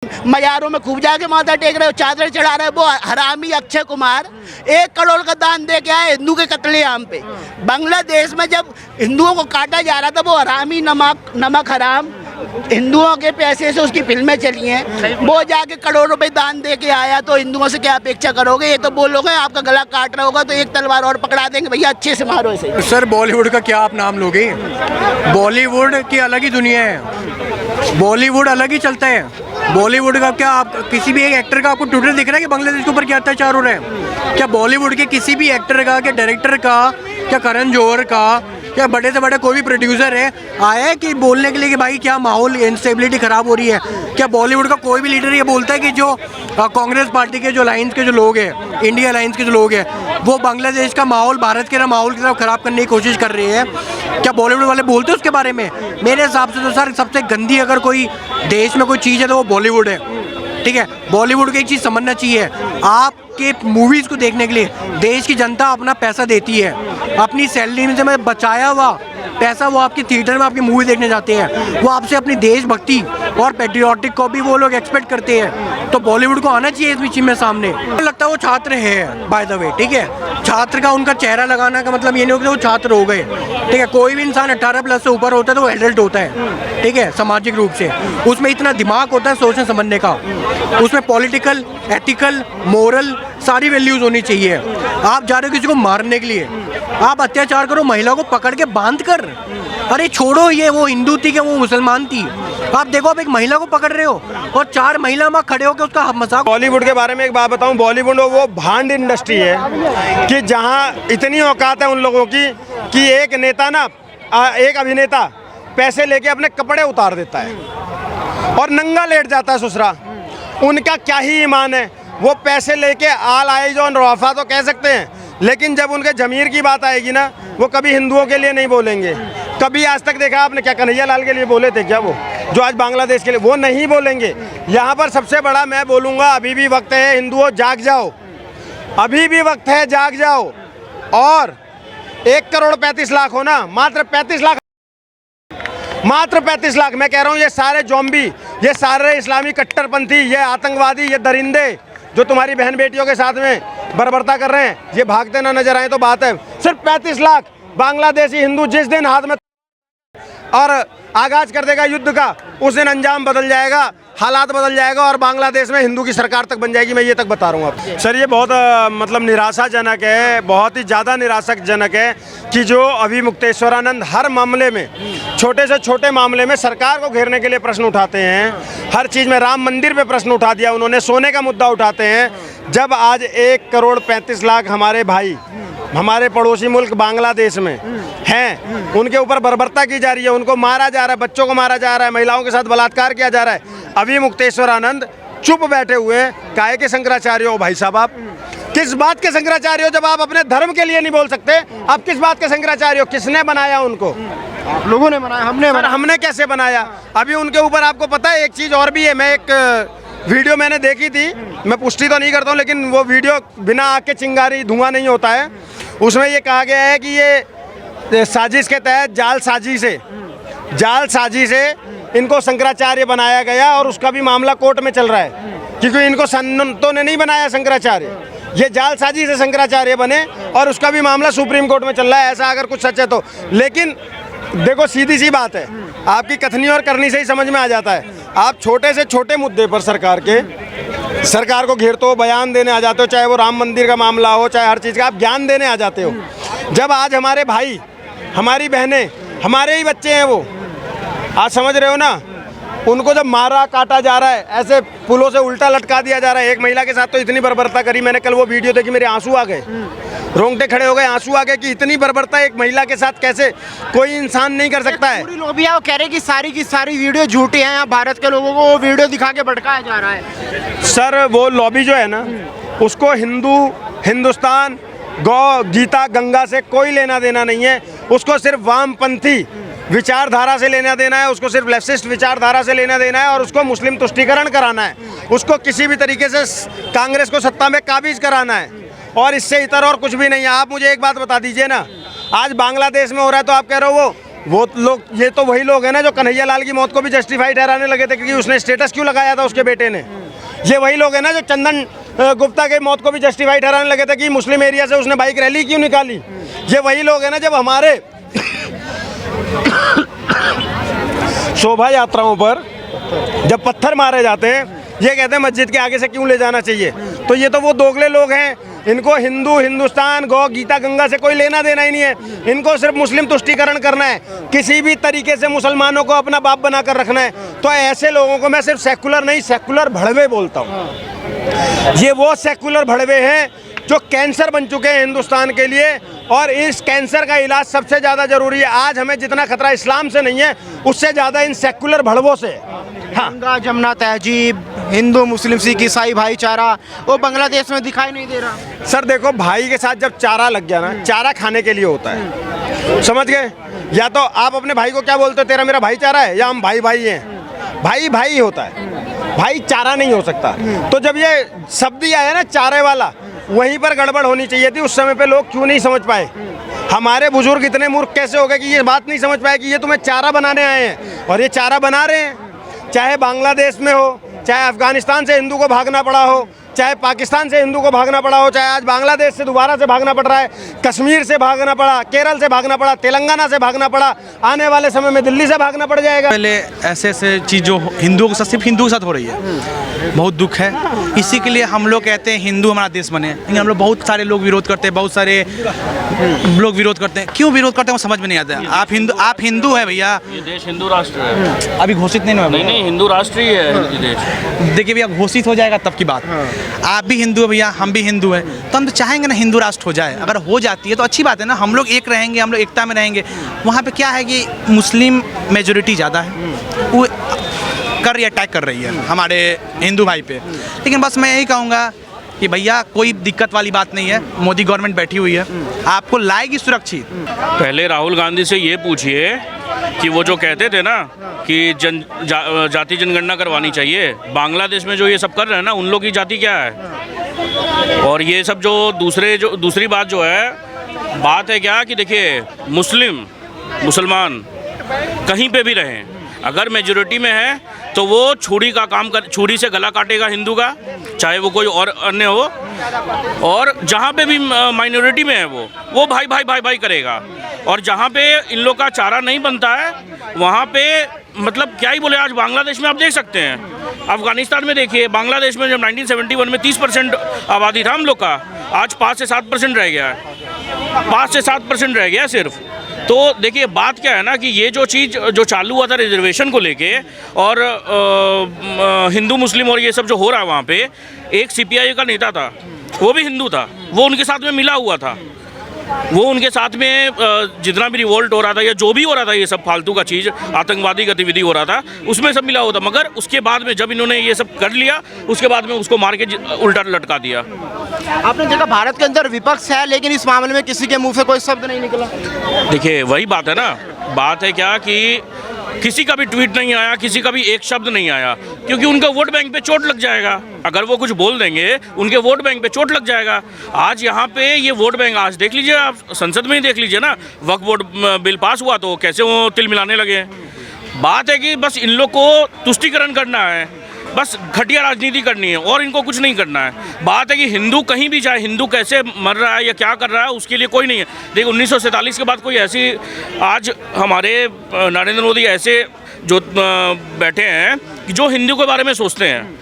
मज़ारों में खूब जाके माथा टेक रहे हो, चादर चढ़ा रहे हो। वो हरामी अक्षय कुमार 1 करोड़ का दान दे के आए हिंदू के कत्लेआम पे। बांग्लादेश में जब हिंदुओं को काटा जा रहा था, वो हरामी नमक हराम हिंदुओं के पैसे से उसकी फिल्में चली हैं। वो जाके करोड़ रुपए दान दे के आया, तो हिंदुओं से क्या अपेक्षा करोगे? ये तो बोलोगे आपका गला काट रहा होगा तो एक तलवार और पकड़ा देंगे, भैया अच्छे से मारो इसे। सर बॉलीवुड का क्या आप नाम लोगे? बॉलीवुड की अलग ही दुनिया है, बॉलीवुड अलग ही चलता है। बॉलीवुड का क्या, आप किसी भी एक एक्टर का आपको ट्विटर दिख रहा है कि बांग्लादेश के ऊपर क्या अत्याचार हो रहा है? क्या बॉलीवुड के किसी भी एक्टर का, क्या डायरेक्टर का, क्या करण जौहर का, क्या बड़े से बड़े कोई भी प्रोड्यूसर है आया है कि बोलने के लिए कि भाई क्या माहौल, इंस्टेबिलिटी खराब हो रही है? क्या बॉलीवुड का कोई भी लीडर ये बोलता है कि जो कांग्रेस पार्टी के जो अलायंस के जो लोग हैं, इंडिया अलायंस के जो लोग हैं, वो बांग्लादेश का माहौल, भारत के माहौल की तरफ खराब करने की कोशिश कर रहे हैं? क्या बॉलीवुड वाले बोलते हैं उसके बारे में? मेरे हिसाब से तो सर सबसे गंदी अगर कोई देश में कोई चीज़ है तो वो बॉलीवुड है। ठीक है, बॉलीवुड को एक चीज़ समझना चाहिए, आपके मूवीज़ को देखने के लिए देश की जनता अपना पैसा देती है, अपनी सैलरी में से बचाया हुआ पैसा वो आपकी थिएटर में आपकी मूवी देखने जाते हैं। वो आपसे अपनी देशभक्ति और पेट्रियाटिक को भी वो लोग एक्सपेक्ट करते हैं। तो बॉलीवुड को आना चाहिए इस चीज़ में सामने। मुझे लगता है वो छात्र है बाय द वे, ठीक है। छात्र का उनका चेहरा लगाना का मतलब ये नहीं होता वो छात्र हो गए, ठीक है। कोई भी इंसान 18 प्लस से ऊपर होता है तो वो एडल्ट होता है, ठीक है, सामाजिक रूप से। उसमें इतना दिमाग होता है सोचने समझने का, उसमें पॉलिटिकल, एथिकल, मोरल सारी वैल्यूज़ होनी चाहिए। आप जा रहे हो किसी को मारने के लिए, आप अत्याचार करो, महिला को पकड़ के बांध कर, अरे छोड़ो ये वो हिंदू थी कि वो मुसलमान थी, आप देखो आप एक महिला को पकड़ रहे हो और 4 महिला वहाँ खड़े होकर उसका मजाक। बॉलीवुड के बारे में एक बात बताऊं, बॉलीवुड वो भांड इंडस्ट्री है कि जहां इतनी औकात है उन लोगों की कि एक नेता ना, एक अभिनेता पैसे लेके अपने कपड़े उतार देता है और नंगा लेट जाता है ससुरा। उनका क्या ही ईमान है, वो पैसे लेके आल आइज ऑन रफा तो कह सकते हैं, लेकिन जब उनके ज़मीर की बात आएगी ना, वो कभी हिंदुओं के लिए नहीं बोलेंगे। कभी आज तक देखा आपने क्या कन्हैया लाल के लिए बोले थे क्या? वो जो आज बांग्लादेश के लिए, वो नहीं बोलेंगे। यहाँ पर सबसे बड़ा मैं बोलूँगा, अभी भी वक्त है हिंदुओं, जाग जाओ, अभी भी वक्त है, जाग जाओ। और 1 करोड़ 35 लाख हो ना, मात्र 35 लाख, मात्र 35 लाख मैं कह रहा हूँ, ये सारे ज़ॉम्बी, ये सारे इस्लामी कट्टरपंथी, ये आतंकवादी, ये दरिंदे जो तुम्हारी बहन बेटियों के साथ में बर्बरता कर रहे हैं, ये भागते ना नजर आए तो बात है। सिर्फ 35 लाख बांग्लादेशी हिंदू जिस दिन हाथ में और आगाज कर देगा युद्ध का, उस दिन अंजाम बदल जाएगा, हालात बदल जाएगा और बांग्लादेश में हिंदू की सरकार तक बन जाएगी। मैं ये तक बता रहा हूँ आप सर। ये बहुत मतलब निराशाजनक है, बहुत ही ज़्यादा निराशाजनक है कि जो अभी मुक्तेश्वरानंद हर मामले में, छोटे से छोटे मामले में सरकार को घेरने के लिए प्रश्न उठाते हैं। हर चीज़ में राम मंदिर पे प्रश्न उठा दिया उन्होंने, सोने का मुद्दा उठाते हैं। जब आज 1 करोड़ 35 लाख हमारे भाई हमारे पड़ोसी मुल्क बांग्लादेश में हैं, उनके ऊपर बर्बरता की जा रही है, उनको मारा जा रहा है, बच्चों को मारा जा रहा है, महिलाओं के साथ बलात्कार किया जा रहा है, अभी मुक्तेश्वरानंद चुप बैठे हुए हैं। काहे के शंकराचार्य हो भाई साहब? आप किस बात के शंकराचार्य हो? जब आप अपने धर्म के लिए नहीं बोल सकते, आप किस बात के शंकराचार्य हो? किसने बनाया उनको? आप लोगों ने बनाया, हमने कैसे बनाया? अभी उनके ऊपर आपको पता है एक चीज़ और भी है, मैं एक वीडियो मैंने देखी थी, मैं पुष्टि तो नहीं करता हूँ, लेकिन वो वीडियो बिना आग के चिंगारी धुआं नहीं होता है। उसमें ये कहा गया है कि ये साजिश के तहत जाल साजी से इनको शंकराचार्य बनाया गया और उसका भी मामला कोर्ट में चल रहा है, क्योंकि इनको संतों ने नहीं बनाया शंकराचार्य, ये जाल साजी से शंकराचार्य बने और उसका भी मामला सुप्रीम कोर्ट में चल रहा है। ऐसा अगर कुछ सच है तो। लेकिन देखो सीधी सी बात है, आपकी कथनी और करनी से ही समझ में आ जाता है। आप छोटे से छोटे मुद्दे पर सरकार को घेरते हो, बयान देने आ जाते हो, चाहे वो राम मंदिर का मामला हो, चाहे हर चीज़ का, आप ज्ञान देने आ जाते हो। जब आज हमारे भाई, हमारी बहनें, हमारे ही बच्चे हैं, वो आज समझ रहे हो ना, उनको जब मारा काटा जा रहा है, ऐसे पुलों से उल्टा लटका दिया जा रहा है। एक महिला के साथ तो इतनी बर्बरता करी, मैंने कल वो वीडियो देखी, मेरे आंसू आ गए, रोंगटे खड़े हो गए, आंसू आ गए कि इतनी बर्बरता एक महिला के साथ कैसे कोई इंसान नहीं कर सकता है। पूरी लोबिया वो कह रहे कि सारी की सारी वीडियो झूठी हैं, भारत के लोगों को वो वीडियो दिखा के भड़काया जा रहा है। सर वो लॉबी जो है ना, उसको हिंदुस्तान, गौ, गीता, गंगा से कोई लेना देना नहीं है। उसको सिर्फ वामपंथी विचारधारा से लेना देना है, उसको सिर्फ लेफ्टिस्ट विचारधारा से लेना देना है और उसको मुस्लिम तुष्टीकरण कराना है, उसको किसी भी तरीके से कांग्रेस को सत्ता में काबिज कराना है, और इससे इतर और कुछ भी नहीं है। आप मुझे एक बात बता दीजिए ना, आज बांग्लादेश में हो रहा है तो आप कह रहे हो वो वो लोग, ये तो वही लोग हैं ना जो कन्हैया लाल की मौत को भी ठहराने लगे थे क्योंकि उसने स्टेटस क्यों लगाया था उसके बेटे ने। ये वही लोग हैं ना जो चंदन गुप्ता के मौत को भी ठहराने लगे थे कि मुस्लिम एरिया से उसने बाइक रैली क्यों निकाली। ये वही लोग हैं ना जब हमारे शोभा यात्राओं पर जब पत्थर मारे जाते हैं, ये कहते हैं मस्जिद के आगे से क्यों ले जाना चाहिए। तो ये तो वो दोगले लोग हैं, इनको हिंदू, हिंदुस्तान, गौ, गीता, गंगा से कोई लेना देना ही नहीं है। इनको सिर्फ मुस्लिम तुष्टीकरण करना है, किसी भी तरीके से मुसलमानों को अपना बाप बनाकर रखना है। तो ऐसे लोगों को मैं सिर्फ सेकुलर नहीं, सेकुलर भड़वे बोलता हूँ। ये वो सेकुलर भड़वे हैं जो कैंसर बन चुके हैं हिंदुस्तान के लिए, और इस कैंसर का इलाज सबसे ज़्यादा ज़रूरी है। आज हमें जितना खतरा इस्लाम से नहीं है, उससे ज़्यादा इन सेकुलर भड़वों से। हाँ, गंगा जमुना तहजीब, हिंदू मुस्लिम सिख ईसाई भाईचारा, वो बांग्लादेश में दिखाई नहीं दे रहा। सर देखो, भाई के साथ जब चारा लग गया ना, चारा खाने के लिए होता है, समझ गए। या तो आप अपने भाई को क्या बोलते हो, तेरा मेरा भाईचारा है, या हम भाई भाई हैं। भाई भाई होता है, भाई चारा नहीं हो सकता। तो जब ये शब्द ही आया ना चारे वाला, वहीं पर गड़बड़ होनी चाहिए थी। उस समय पे लोग क्यों नहीं समझ पाए। हमारे बुजुर्ग इतने मूर्ख कैसे हो गए कि ये बात नहीं समझ पाए कि ये तुम्हें चारा बनाने आए हैं, और ये चारा बना रहे हैं। चाहे बांग्लादेश में हो, चाहे अफगानिस्तान से हिंदू को भागना पड़ा हो, चाहे पाकिस्तान से हिंदू को भागना पड़ा हो, चाहे आज बांग्लादेश से दोबारा से भागना पड़ रहा है, कश्मीर से भागना पड़ा, केरल से भागना पड़ा, तेलंगाना से भागना पड़ा, आने वाले समय में दिल्ली से भागना पड़ जाएगा। पहले ऐसे ऐसे चीज़ जो हिंदुओं के साथ, सिर्फ हिंदुओं के साथ हो रही है, बहुत दुख है। इसी के लिए हम लोग कहते हैं हिंदू हमारा देश बने, लेकिन हम लोग बहुत सारे लोग विरोध करते हैं, बहुत सारे लोग विरोध करते हैं। क्यों विरोध करते हैं वो समझ में नहीं आता है। आप हिंदू हैं भैया, ये देश हिंदू राष्ट्र है। अभी घोषित नहीं हुआ। नहीं, हिंदू राष्ट्र ही है ये देश। देखिए भैया, घोषित हो जाएगा तब की बात। आप भी हिंदू है भैया, हम भी हिंदू हैं, तो हम तो चाहेंगे ना हिंदू राष्ट्र हो जाए। अगर हो जाती है तो अच्छी बात है ना, हम लोग एक रहेंगे, हम लोग एकता में रहेंगे। वहाँ पे क्या है कि मुस्लिम मेजोरिटी ज़्यादा है, वो कर रही है, अटैक कर रही है हमारे हिंदू भाई पे। लेकिन बस मैं यही कहूँगा कि भैया कोई दिक्कत वाली बात नहीं है, मोदी गवर्नमेंट बैठी हुई है, आपको लाएगी सुरक्षित। पहले राहुल गांधी से ये पूछिए कि वो जो कहते थे ना कि जाति जनगणना करवानी चाहिए, बांग्लादेश में जो ये सब कर रहे हैं ना, उन लोग की जाति क्या है। और ये सब जो दूसरी बात जो है, बात है क्या कि देखिए, मुसलमान कहीं पे भी रहें, अगर मेजोरिटी में है तो वो छुरी से गला काटेगा हिंदू का, चाहे वो कोई और अन्य हो। और जहाँ पे भी माइनॉरिटी में है वो भाई भाई भाई भाई करेगा। और जहाँ पे इन लोग का चारा नहीं बनता है, वहाँ पे मतलब क्या ही बोले। आज बांग्लादेश में आप देख सकते हैं, अफगानिस्तान में देखिए, बांग्लादेश में जब 1971 में 30% आबादी था हम लोग का, आज 5 से 7% रह गया है। 5 से 7% रह गया सिर्फ। तो देखिए बात क्या है ना कि ये जो चीज़ जो चालू हुआ था रिजर्वेशन को लेके, और हिंदू मुस्लिम और ये सब जो हो रहा है, वहाँ पे एक CPI का नेता था, वो भी हिंदू था, वो उनके साथ में मिला हुआ था। वो उनके साथ में जितना भी रिवोल्ट हो रहा था या जो भी हो रहा था, ये सब फालतू का चीज़, आतंकवादी गतिविधि हो रहा था, उसमें सब मिला हुआ था। मगर उसके बाद में जब इन्होंने ये सब कर लिया, उसके बाद में उसको मार के उल्टा लटका दिया। आपने देखा भारत के अंदर विपक्ष है, लेकिन इस मामले में किसी के मुंह से कोई शब्द नहीं निकला। देखिए वही बात है ना, बात है क्या कि किसी का भी ट्वीट नहीं आया, किसी का भी एक शब्द नहीं आया, क्योंकि उनका वोट बैंक पे चोट लग जाएगा। अगर वो कुछ बोल देंगे, उनके वोट बैंक पे चोट लग जाएगा। आज यहाँ पे ये वोट बैंक, आज देख लीजिए आप, संसद में ही देख लीजिए ना, वक्फ बोर्ड बिल पास हुआ तो कैसे वो तिल मिलाने लगे। बात है कि बस इन लोग को तुष्टीकरण करना है, बस घटिया राजनीति करनी है, और इनको कुछ नहीं करना है। बात है कि हिंदू कहीं भी जाए, हिंदू कैसे मर रहा है या क्या कर रहा है, उसके लिए कोई नहीं है। देखो 1947 के बाद कोई ऐसी, आज हमारे नरेंद्र मोदी ऐसे जो बैठे हैं कि जो हिंदू के बारे में सोचते हैं।